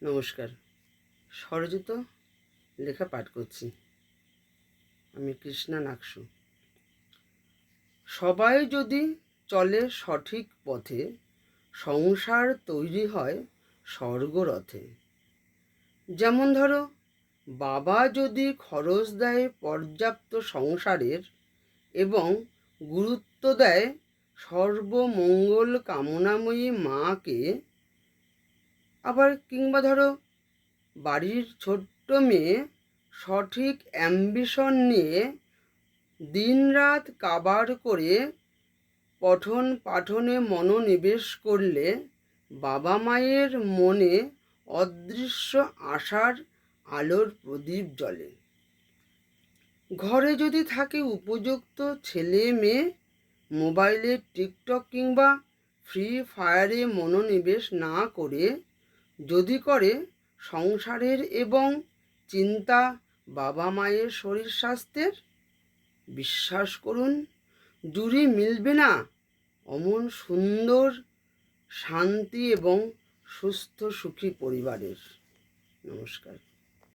নমস্কার। স্বরচিত লেখা পাঠ করছি। আমি কৃষ্ণা নাকশু। সবাই যদি চলে সঠিক পথে, সংসার তৈরি হয় স্বর্গরথে। যেমন ধরো, বাবা যদি খরচ দেয় পর্যাপ্ত সংসারের এবং গুরুত্ব দেয় সর্বমঙ্গল কামনাময়ী মাকে, আবার কিংবা ধরো বাড়ির ছোট্ট মেয়ে সঠিক অ্যাম্বিশন নিয়ে দিনরাত কাবার করে পঠন পাঠনে মনোনিবেশ করলে বাবা মায়ের মনে অদৃশ্য আশার আলোর প্রদীপ জ্বলে। ঘরে যদি থাকে উপযুক্ত ছেলে মেয়ে, মোবাইলে টিকটক কিংবা ফ্রি ফায়ারে মনোনিবেশ না করে যদি করে সংসারের এবং চিন্তা বাবা মায়ের শরীর স্বাস্থ্যের, বিশ্বাস করুন জুড়ি মিলবে না অমন সুন্দর, শান্তি এবং সুস্থ সুখী পরিবারের। নমস্কার।